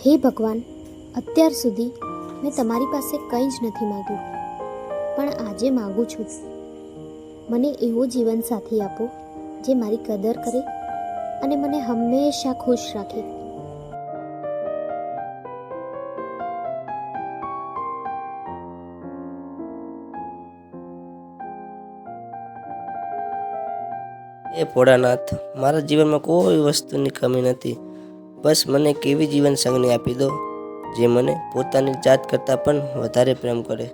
હે ભગવાન, અત્યાર સુધી મેં તમારી પાસે કંઈ જ નથી માગ્યું, પણ આજે માગું છું. મને એવો જીવનસાથી આપો જે મારી કદર કરે અને મને હંમેશા ખુશ રાખે. એ ભોળાનાથ, મારા જીવનમાં કોઈ વસ્તુની કમી નથી. બસ મને એક એવી જીવન સંગની આપી દો જે મને પોતાની જાત કરતાં પણ વધારે પ્રેમ કરે.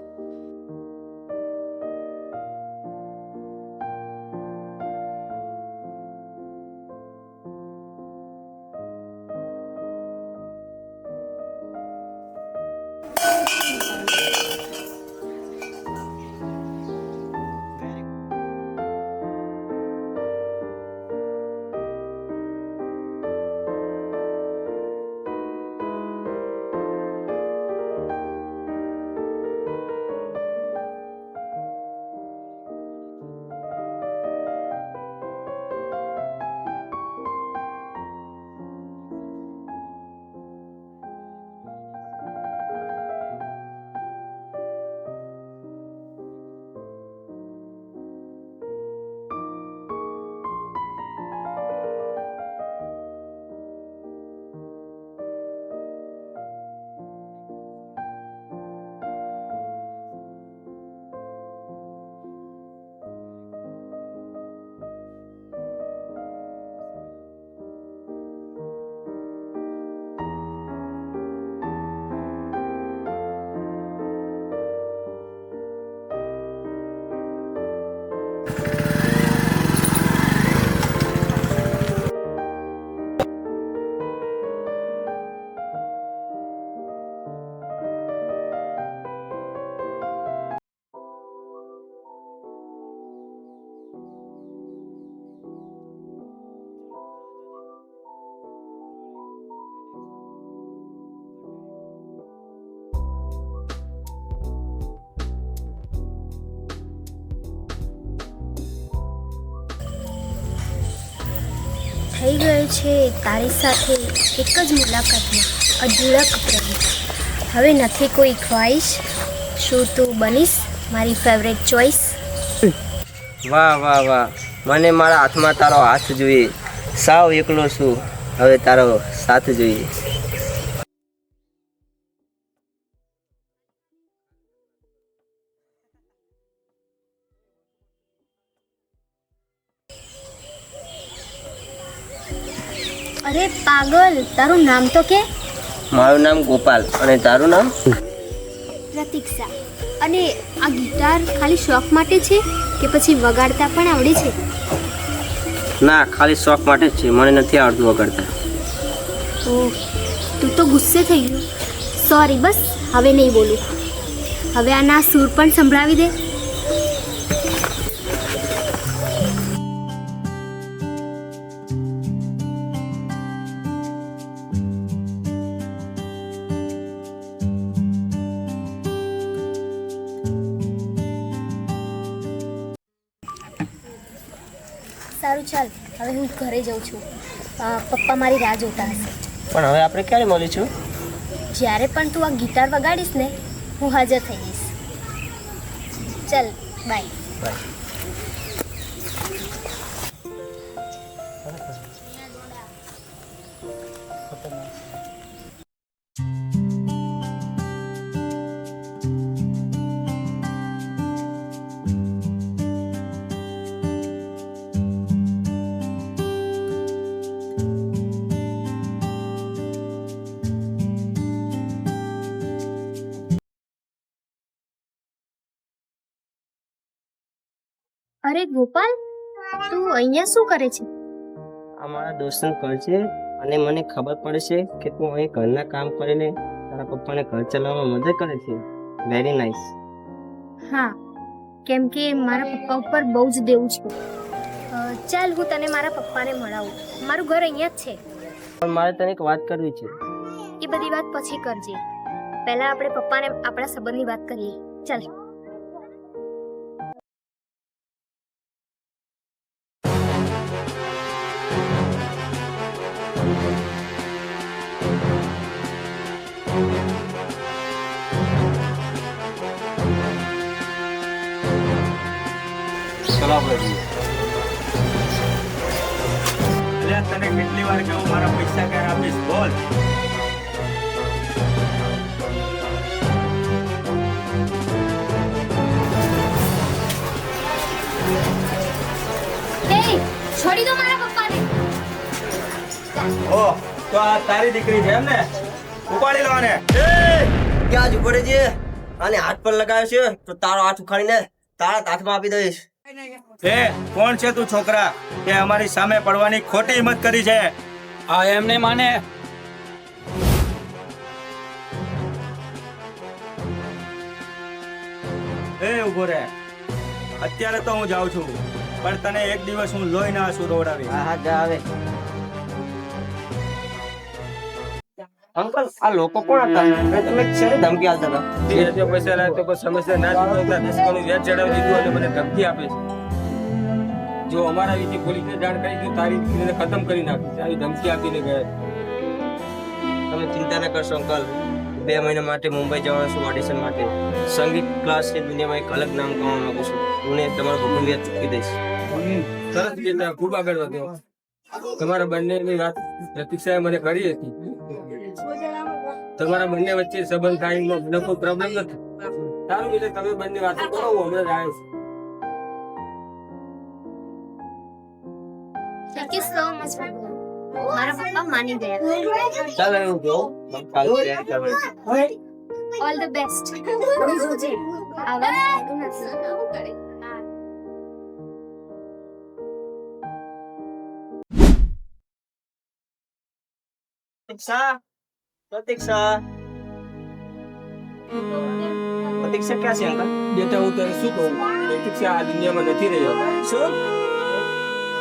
થઈ ગયો છે તારી સાથે એક જ મુલાકાતમાં અઢળક પ્રેમ. હવે નથી કોઈ ખ્વાહિશ, શું તું બનીશ મારી ફેવરેટ ચોઈસ? વાહ વાહ વાહ, મને મારા હાથમાં તારો હાથ જોઈએ. સાવ એકલો છું, હવે તારો સાથ જોઈએ. અરે પાગલ, તારું નામ તો કે? મારું નામ ગોપાલ, અને તારું નામ? પ્રતીક્ષા. અને આ ગિટાર ખાલી શોખ માટે છે કે પછી વગાડતા પણ આવડે છે? ના, ખાલી શોખ માટે જ છે. મને નથી આવડતું વગાડતા. ઓહ, તું તો ગુસ્સે થઈ ગયો. સોરી, બસ હવે નહીં બોલું. હવે આના સૂર પણ સંભળાવી દે. સારું, ચાલ હવે હું ઘરે જાઉં છું. પપ્પા મારી રાહ જોતા હશે. પણ હવે આપણે ક્યારે મળીશું? જ્યારે પણ તું આ ગિટાર વગાડીશ ને, હું હાજર થઈ જઈશ. ચાલ, બાય. બાય. અરે ગોપાલ, તું અહીંયા શું કરે છે? આ મારા દોસ્તનું ઘર છે, અને મને ખબર પડે છે કે તું અહીં ઘરના કામ કરીને તારા પપ્પાને ઘર ચલાવવામાં મદદ કરે છે. Very nice. હા, કેમ કે મારા પપ્પા ઉપર બહુ જ દેવું છે. ચાલ, હું તને મારા પપ્પાને મળાવું. મારું ઘર અહીંયા જ છે. પણ મારે તને એક વાત કરવી છે. એ બધી વાત પછી કરજે. પહેલા આપણે પપ્પાને આપણા સંબંધની વાત કરીએ. ચાલ. આપણે જોઈએ. અલ્યા તને કેટલી વાર કહું મારા પૈસા ક્યારે આપીશ બોલ. એ છોડી દો મારા પપ્પાને. ઓ તો આ તારી દીકરી છે એમ ને? ઉપાડી લો આને. ક્યાં જ પડે છે? આને હાથ પર લગાવ્યો છે તો તારો હાથ ઉખાડીને તારા હાથમાં આપી દઈશ. એ કોણ છે તું છોકરા કે અમારી સામે પડવાની ખોટી હિંમત કરી છે? આ એમ નહીં માને. એ ઉભો રે. અત્યારે તો હું જાઉં છું પણ તને એક દિવસ હું લોહીના આંસુ રોવડાવી. હા જા આવે. અંકલ આ લોકો કોણ હતા? તમે શેની ધમકી આપતા હતા? જે રીતે પૈસા લાવે તો કોઈ સમસ્યા ના ચૂકવતા 10 ગણું વ્યાજ ચડાવી દીધું અને મને ધમકી આપે છે. જો અમારા વિશે પોલીસને જાણ કરી તો તારી દીકરીને ખતમ કરી નાખી. આવી ધમકી આપીને ગયા. તમે ચિંતા ન કરશો અંકલ. 2 મહિના માટે મુંબઈ જવાનો છું ઓડિશન માટે. સંગીત ક્લાસ ની દુનિયામાં એક અલગ નામ કમાવા માંગુ છું. હું તમારું બધું વ્યાજ ચૂકવી દઈશ. સરસ રીતે ખૂબ આગળ વધ્યો. તમારા બંનેની વાત પ્રતીક્ષાએ મને કરી હતી. તમારા બંને વચ્ચે સંબંધ થાય એનો મને કોઈ પ્રોબ્લેમ નથી. સારું એટલે તમે બંને વાતો કરો, હું હમણાં જ આવ્યો છું. Thank you so much. મારા પપ્પા માની ગયા. ચાલો એવું કહું. કાલ તૈયારી કરવાની. All the best. આવા આવું કરે. પ્રતીક્ષા પ્રતીક્ષા પ્રતીક્ષા ક્યાં છે અંકલ? બેટા હું તને શું કહું, પ્રતીક્ષા આ દુનિયામાં નથી રહ્યો. શું?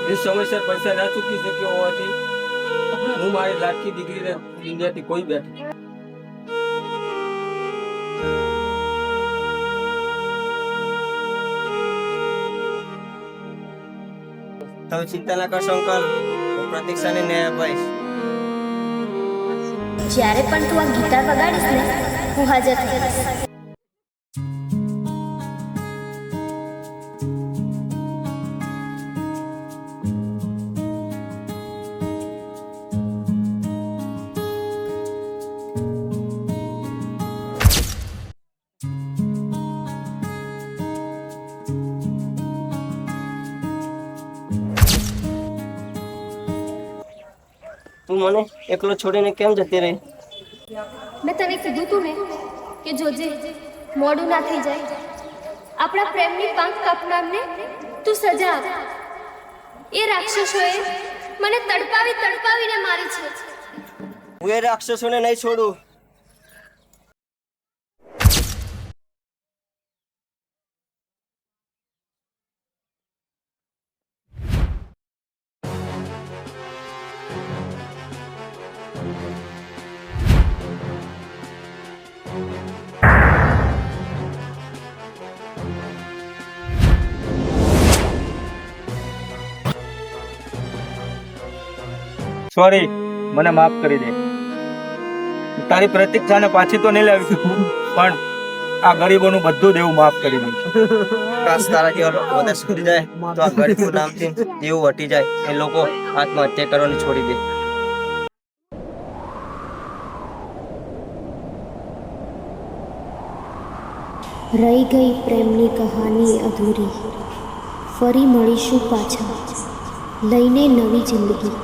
એ સમયસર પૈસા ના ચૂકી શક્યો હોવાથી હું મારી લાડકી દીકરીને દુનિયાથી કોઈ બેઠી. તમે ચિંતા ના કરશો અંકલ. હું પ્રતીક્ષાને ન્યાય અપાઈશ. જ્યારે પણ તું આ ગીટાર વગાડીશ ને હું હાજર થઈશ. તું મને એકલો છોડીને કેમ જતી રહી? મેં તને કીધું તું ને કે જોજે મોડું ના થઈ જાય. આપણા પ્રેમની પાંખ કાપનારને તું સજા આપ. એ રાક્ષસોએ મને તડપાવીને મારી છે. હું એ રાક્ષસોને નહીં છોડું. સોરી, મને માફ કરી દે. તારી પ્રતીક્ષાને પાછી તો નહીં લાવી શકું પણ આ ગરીબોનું બધું દેવું માફ કરી દઉં. કાશ તારા જેવા લોકો બધા સુધરી જાય તો આ ગરીબો નામથી દેવું હટી જાય. એ લોકો આત્મહત્યા કરવાની છોડી દે. રહી ગઈ પ્રેમની કહાની અધૂરી. ફરી મળીશું પાછા લઈને નવી જિંદગી.